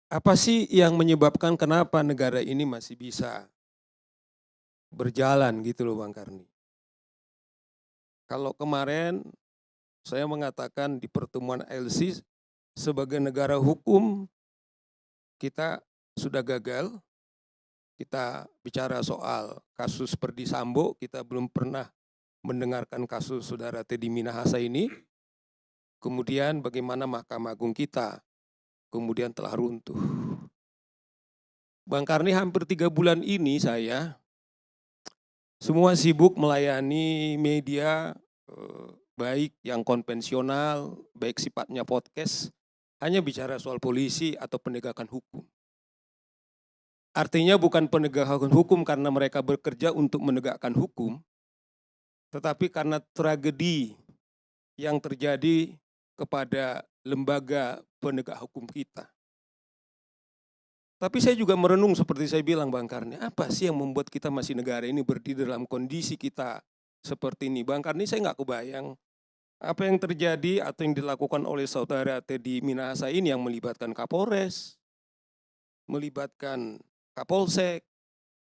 Apa sih yang menyebabkan kenapa negara ini masih bisa berjalan gitu loh Bang Karni? Kalau kemarin saya mengatakan di pertemuan LC sebagai negara hukum kita sudah gagal. Kita bicara soal kasus Perdi Sambo, kita belum pernah mendengarkan kasus saudara Teddy Minahasa ini. Kemudian bagaimana Mahkamah Agung kita kemudian telah runtuh. Bang Karni, hampir 3 bulan ini saya semua sibuk melayani media baik yang konvensional, baik sifatnya podcast, hanya bicara soal polisi atau penegakan hukum. Artinya bukan penegakan hukum karena mereka bekerja untuk menegakkan hukum, tetapi karena tragedi yang terjadi kepada lembaga penegak hukum kita. Tapi saya juga merenung seperti saya bilang Bang Karni, apa sih yang membuat kita masih negara ini berdiri dalam kondisi kita seperti ini. Bang Karni, saya nggak kebayang apa yang terjadi atau yang dilakukan oleh saudara Teddy Minahasa ini yang melibatkan Kapolres, melibatkan Kapolsek,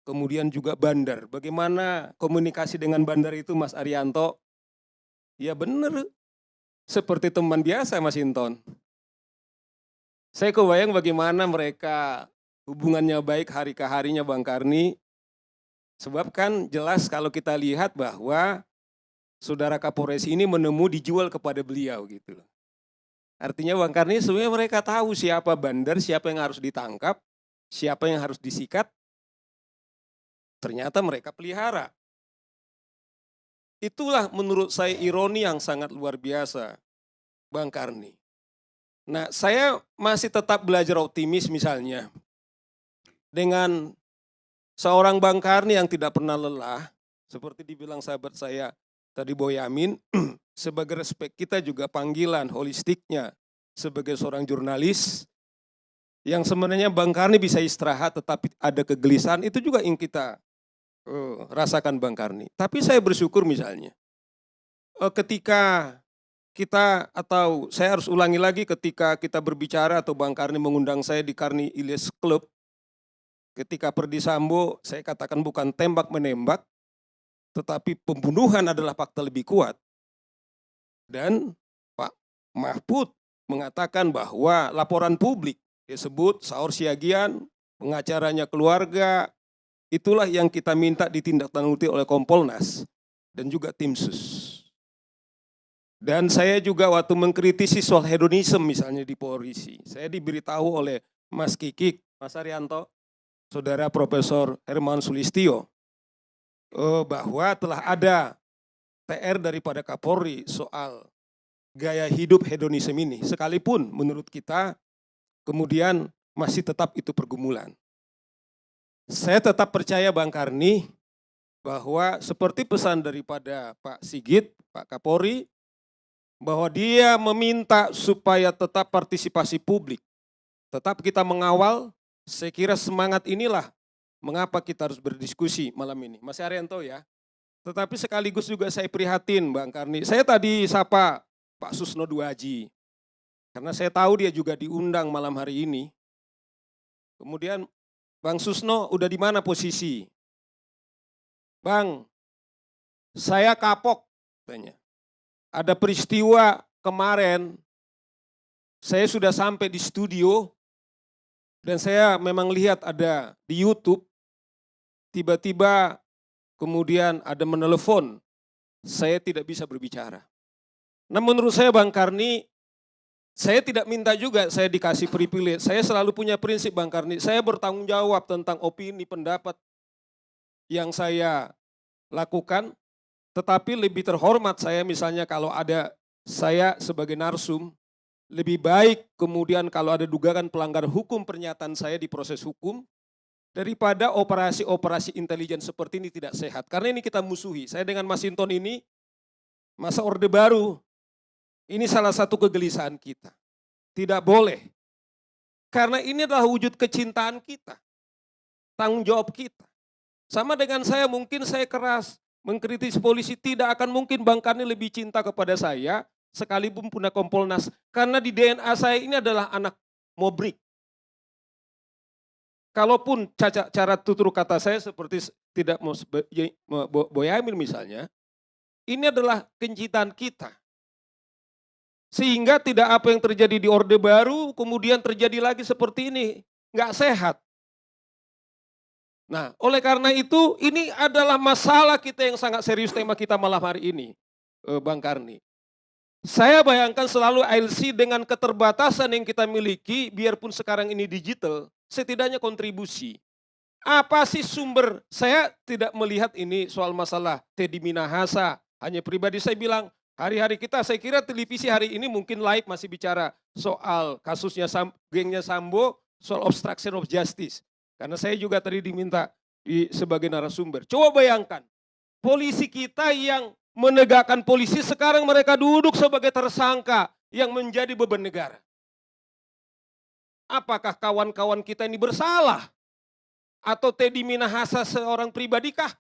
kemudian juga bandar. Bagaimana komunikasi dengan bandar itu Mas Arianto? Ya benar, seperti teman biasa Mas Hinton. Saya kebayang bagaimana mereka hubungannya baik hari ke harinya Bang Karni. Sebab kan jelas kalau kita lihat bahwa saudara Kapolres ini dijual kepada beliau gitu. Artinya Bang Karni sebenarnya mereka tahu siapa bandar, siapa yang harus ditangkap, siapa yang harus disikat. Ternyata mereka pelihara. Itulah menurut saya ironi yang sangat luar biasa Bang Karni. Nah, saya masih tetap belajar optimis misalnya. Dengan seorang Bang Karni yang tidak pernah lelah, seperti dibilang sahabat saya tadi Boyamin, sebagai respek kita juga panggilan holistiknya sebagai seorang jurnalis, yang sebenarnya Bang Karni bisa istirahat tetapi ada kegelisahan, itu juga yang kita rasakan Bang Karni. Tapi saya bersyukur misalnya, ketika kita atau saya harus ulangi lagi ketika kita berbicara atau Bang Karni mengundang saya di Karni Ilyas Club, ketika Perdi Sambo saya katakan bukan tembak menembak, tetapi pembunuhan adalah fakta lebih kuat. Dan Pak Mahfud mengatakan bahwa laporan publik disebut Saur Siagian, pengacaranya keluarga, itulah yang kita minta ditindaklanjuti oleh Kompolnas dan juga tim sus. Dan saya juga waktu mengkritisi soal hedonisme misalnya di Polisi, saya diberitahu oleh Mas Kikik, Mas Arianto, Saudara Profesor Herman Sulistyo, bahwa telah ada PR daripada Kapolri soal gaya hidup hedonisme ini. Sekalipun menurut kita kemudian masih tetap itu pergumulan. Saya tetap percaya Bang Karni bahwa seperti pesan daripada Pak Sigit, Pak Kapolri, bahwa dia meminta supaya tetap partisipasi publik, tetap kita mengawal. Saya kira semangat inilah mengapa kita harus berdiskusi malam ini. Mas Arianto ya, tetapi sekaligus juga saya prihatin Bang Karni. Saya tadi sapa Pak Susno Duaji, karena saya tahu dia juga diundang malam hari ini. Kemudian Bang Susno udah di mana posisi? Bang, saya kapok, tanya. Ada peristiwa kemarin, saya sudah sampai di studio, dan saya memang lihat ada di YouTube, tiba-tiba kemudian ada menelepon, saya tidak bisa berbicara. Nah menurut saya Bang Karni, saya tidak minta juga saya dikasih privilege, saya selalu punya prinsip Bang Karni, saya bertanggung jawab tentang opini, pendapat yang saya lakukan, tetapi lebih terhormat saya misalnya kalau ada saya sebagai narsum, lebih baik kemudian kalau ada dugaan pelanggaran hukum pernyataan saya di proses hukum, daripada operasi-operasi intelijen seperti ini tidak sehat. Karena ini kita musuhi, saya dengan Mas Hinton ini, masa Orde Baru, ini salah satu kegelisahan kita. Tidak boleh Karena ini adalah wujud kecintaan kita, tanggung jawab kita. Sama dengan saya, mungkin saya keras mengkritisi polisi, tidak akan mungkin Bang Karni lebih cinta kepada saya sekalipun punya Kompolnas. Karena di DNA saya ini adalah anak Mobrik. Kalaupun cara tutur kata saya seperti tidak mau Boyamin misalnya, ini adalah kecintaan kita. Sehingga tidak apa yang terjadi di Orde Baru kemudian terjadi lagi seperti ini, nggak sehat. Nah, oleh karena itu ini adalah masalah kita yang sangat serius tema kita malam hari ini, Bang Karni. Saya bayangkan selalu ALC dengan keterbatasan yang kita miliki, biarpun sekarang ini digital, setidaknya kontribusi. Apa sih sumber? Saya tidak melihat ini soal masalah Teddy Minahasa. Hanya pribadi saya bilang, hari-hari kita, saya kira televisi hari ini mungkin live masih bicara soal kasusnya gengnya Sambo, soal obstruction of justice. Karena saya juga tadi diminta sebagai narasumber. Coba bayangkan, polisi kita yang menegakkan polisi, sekarang mereka duduk sebagai tersangka yang menjadi beban negara. Apakah kawan-kawan kita ini bersalah? Atau Teddy Minahasa seorang pribadikah?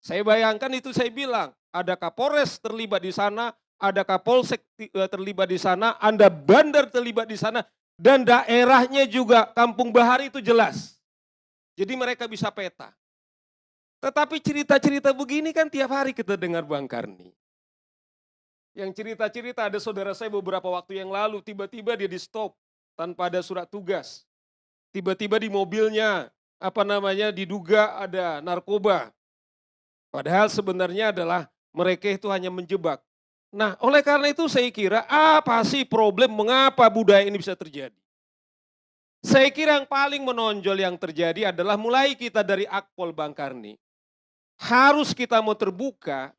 Saya bayangkan itu, saya bilang, ada Kapolres terlibat di sana, ada Kapolsek terlibat di sana, ada Bandar terlibat di sana, dan daerahnya juga Kampung Bahari itu jelas. Jadi mereka bisa peta. Tetapi cerita-cerita begini kan tiap hari kita dengar Bang Karni. Yang cerita-cerita ada saudara saya beberapa waktu yang lalu, tiba-tiba dia di stop tanpa ada surat tugas. Tiba-tiba di mobilnya, diduga ada narkoba. Padahal sebenarnya adalah mereka itu hanya menjebak. Nah, oleh karena itu saya kira apa sih problem mengapa budaya ini bisa terjadi? Saya kira yang paling menonjol yang terjadi adalah mulai kita dari Akpol Bang Karni. Harus kita mau terbuka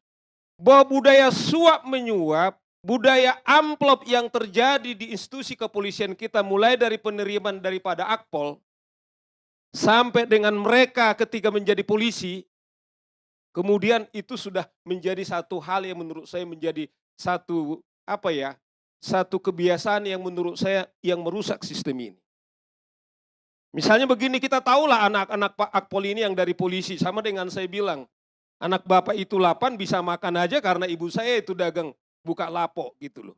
bahwa budaya suap menyuap, budaya amplop yang terjadi di institusi kepolisian kita mulai dari penerimaan daripada Akpol sampai dengan mereka ketika menjadi polisi, kemudian itu sudah menjadi satu hal yang menurut saya menjadi satu satu kebiasaan yang menurut saya yang merusak sistem ini. Misalnya begini, kita tahulah anak-anak Pak Akpol ini yang dari polisi, sama dengan saya bilang, anak bapak itu 8 bisa makan aja karena ibu saya itu dagang buka lapo gitu loh.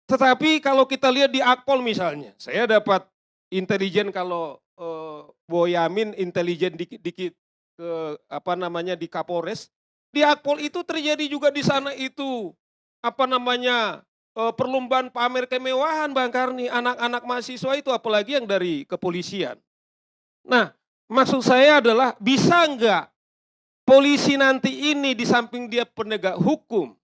Tetapi kalau kita lihat di Akpol misalnya, saya dapat intelijen kalau Boyamin intelijen dikit-dikit ke di Kapolres, di Akpol itu terjadi juga di sana itu perlombaan pamer kemewahan Bang Karni, anak-anak mahasiswa itu apalagi yang dari kepolisian. Nah, maksud saya adalah bisa enggak polisi nanti ini di samping dia penegak hukum,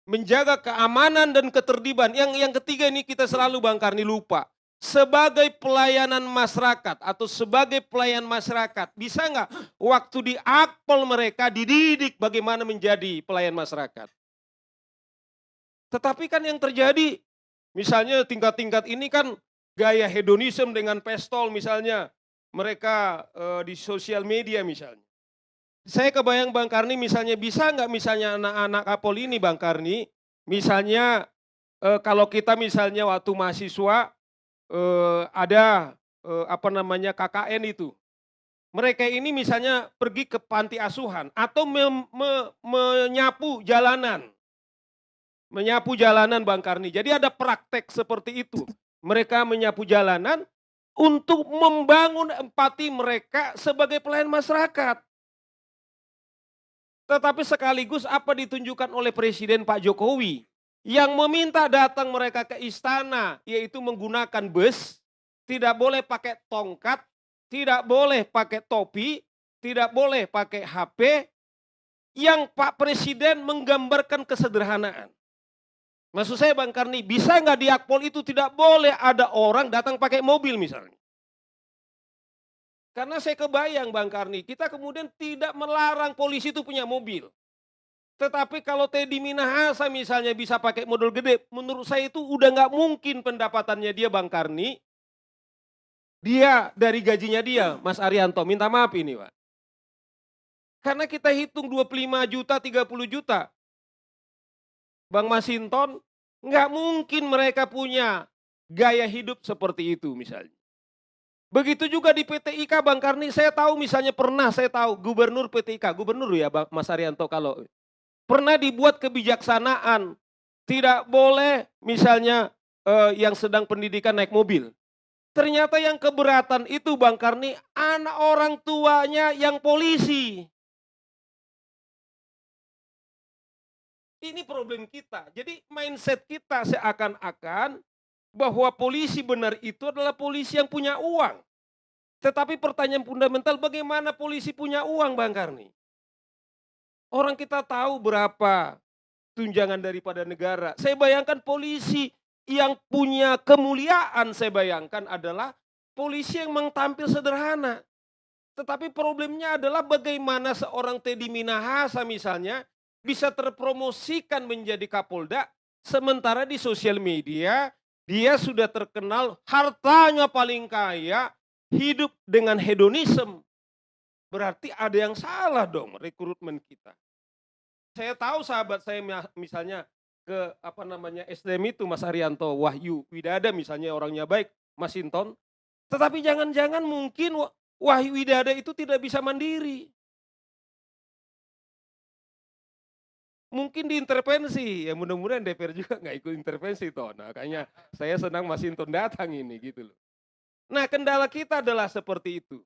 menjaga keamanan dan ketertiban. Yang ketiga ini kita selalu Bang Karni lupa. Sebagai pelayanan masyarakat atau sebagai pelayan masyarakat, bisa enggak waktu di Akpol mereka dididik bagaimana menjadi pelayan masyarakat? Tetapi kan yang terjadi, misalnya tingkat-tingkat ini kan gaya hedonisme dengan pestol misalnya, mereka di sosial media misalnya. Saya kebayang Bang Karni misalnya bisa nggak misalnya anak-anak Akpol ini Bang Karni, misalnya kalau kita misalnya waktu mahasiswa ada KKN itu. Mereka ini misalnya pergi ke panti asuhan atau menyapu jalanan. Menyapu jalanan Bang Karni. Jadi ada praktek seperti itu. Mereka menyapu jalanan untuk membangun empati mereka sebagai pelayan masyarakat. Tetapi sekaligus apa ditunjukkan oleh Presiden Pak Jokowi yang meminta datang mereka ke istana, yaitu menggunakan bus, tidak boleh pakai tongkat, tidak boleh pakai topi, tidak boleh pakai HP, yang Pak Presiden menggambarkan kesederhanaan. Maksud saya Bang Karni, bisa nggak di Akpol itu tidak boleh ada orang datang pakai mobil misalnya. Karena saya kebayang Bang Karni, kita kemudian tidak melarang polisi itu punya mobil. Tetapi kalau Teddy Minahasa misalnya bisa pakai model gede, menurut saya itu udah nggak mungkin pendapatannya dia Bang Karni. Dia dari gajinya dia, Mas Arianto, minta maaf ini Pak. Karena kita hitung 25 juta, 30 juta. Bang Masinton, nggak mungkin mereka punya gaya hidup seperti itu misalnya. Begitu juga di PT IKA Bang Karni, saya tahu misalnya pernah saya tahu gubernur PT IKA, gubernur ya Mas Arianto kalau pernah dibuat kebijaksanaan, tidak boleh misalnya yang sedang pendidikan naik mobil. Ternyata yang keberatan itu Bang Karni, anak orang tuanya yang polisi. Ini problem kita. Jadi mindset kita seakan-akan bahwa polisi benar itu adalah polisi yang punya uang. Tetapi pertanyaan fundamental, bagaimana polisi punya uang Bang Karni? Orang kita tahu berapa tunjangan daripada negara. Saya bayangkan polisi yang punya kemuliaan, saya bayangkan adalah polisi yang memang tampil sederhana. Tetapi problemnya adalah bagaimana seorang Teddy Minahasa misalnya bisa terpromosikan menjadi Kapolda, sementara di sosial media dia sudah terkenal hartanya paling kaya, hidup dengan hedonisme. Berarti ada yang salah dong rekrutmen kita. Saya tahu sahabat saya misalnya ke SDM itu Mas Arianto, Wahyu Widada misalnya orangnya baik, Mas Sinton. Tetapi jangan-jangan mungkin Wahyu Widada itu tidak bisa mandiri. Mungkin diintervensi, ya mudah-mudahan DPR juga nggak ikut intervensi toh. Nah, makanya saya senang Mas Sinton datang ini gitu loh. Nah, kendala kita adalah seperti itu.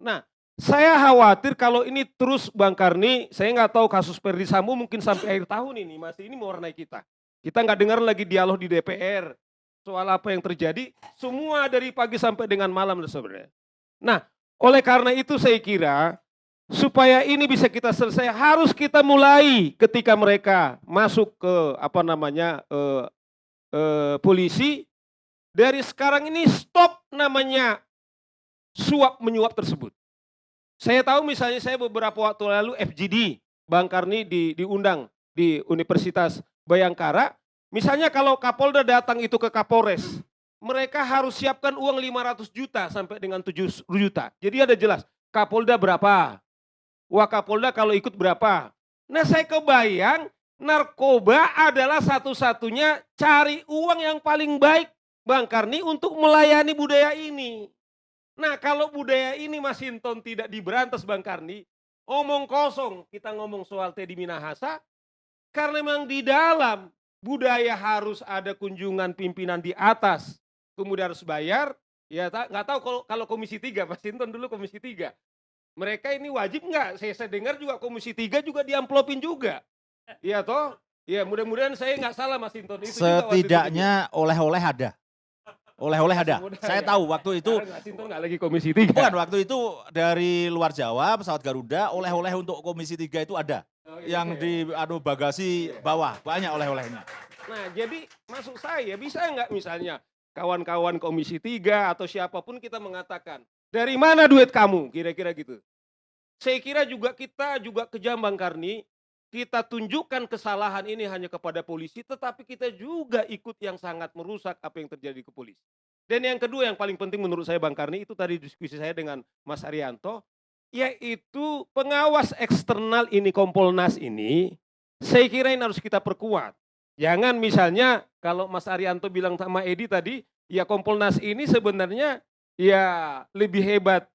Nah, saya khawatir kalau ini terus Bang Karni, saya nggak tahu kasus Ferdi Sambo mungkin sampai akhir tahun ini masih ini mewarnai kita. Kita nggak dengar lagi dialog di DPR soal apa yang terjadi, semua dari pagi sampai dengan malam sebenarnya. Nah, oleh karena itu saya kira supaya ini bisa kita selesai harus kita mulai ketika mereka masuk ke polisi, dari sekarang ini stop namanya suap menyuap tersebut. Saya tahu misalnya saya beberapa waktu lalu FGD, Bang Karni diundang di Universitas Bayangkara. Misalnya kalau Kapolda datang itu ke Kapolres, mereka harus siapkan uang 500 juta sampai dengan 7 juta. Jadi ada jelas, Kapolda berapa, Wakapolda kalau ikut berapa. Nah saya kebayang narkoba adalah satu-satunya cari uang yang paling baik Bang Karni untuk melayani budaya ini. Nah kalau budaya ini Mas Sinton tidak diberantas Bang Karni, omong kosong kita ngomong soal Teddy Minahasa, karena memang di dalam budaya harus ada kunjungan pimpinan di atas, kemudian harus bayar, ya nggak tahu kalau Komisi 3, Mas Sinton dulu Komisi 3. Mereka ini wajib nggak? Saya dengar juga Komisi 3 juga diamplopin juga. Iya toh? Ya mudah-mudahan saya nggak salah Mas Sinton. Itu setidaknya oleh-oleh ada. Oleh-oleh ada. Saya tahu waktu itu. Nggak lagi Komisi 3. Bukan, waktu itu dari luar Jawa pesawat Garuda oleh-oleh untuk Komisi 3 itu ada. Yang di bagasi bawah banyak oleh-olehnya. Nah jadi maksud saya bisa nggak misalnya kawan-kawan Komisi 3 atau siapapun kita mengatakan dari mana duit kamu kira-kira gitu. Saya kira juga kita juga kejam Bang Karni. Kita tunjukkan kesalahan ini hanya kepada polisi, tetapi kita juga ikut yang sangat merusak apa yang terjadi ke polisi. Dan yang kedua yang paling penting menurut saya Bang Karni, itu tadi diskusi saya dengan Mas Arianto, yaitu pengawas eksternal ini Kompolnas ini, saya kira ini harus kita perkuat. Jangan misalnya kalau Mas Arianto bilang sama Edi tadi, ya Kompolnas ini sebenarnya ya lebih hebat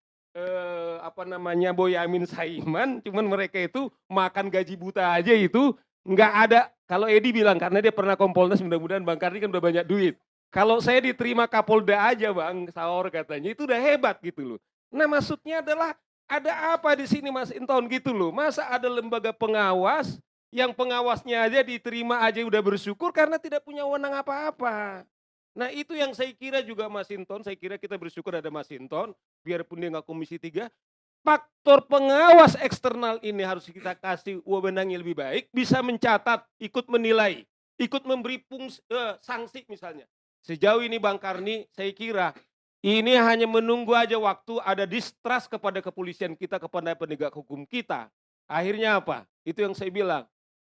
Boyamin Saiman, cuman mereka itu makan gaji buta aja itu nggak ada. Kalau Edi bilang karena dia pernah Kompolnas, mudah-mudahan Bang Karni kan udah banyak duit. Kalau saya diterima Kapolda aja Bang Saur katanya itu udah hebat gitu loh. Nah maksudnya adalah ada apa di sini Mas Inton gitu loh. Masa ada lembaga pengawas yang pengawasnya aja diterima aja udah bersyukur karena tidak punya wewenang apa-apa. Nah itu yang saya kira juga Mas Sinton, saya kira kita bersyukur ada Mas Sinton, biarpun dia nggak Komisi 3, faktor pengawas eksternal ini harus kita kasih wewenang yang lebih baik, bisa mencatat, ikut menilai, ikut memberi sanksi misalnya. Sejauh ini Bang Karni, saya kira ini hanya menunggu aja waktu ada distrust kepada kepolisian kita, kepada penegak hukum kita. Akhirnya apa? Itu yang saya bilang,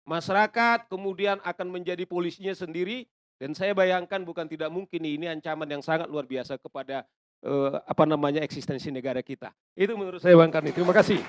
masyarakat kemudian akan menjadi polisinya sendiri. Dan saya bayangkan bukan tidak mungkin ini ancaman yang sangat luar biasa kepada eksistensi negara kita. Itu menurut saya Bang Karni. Terima kasih.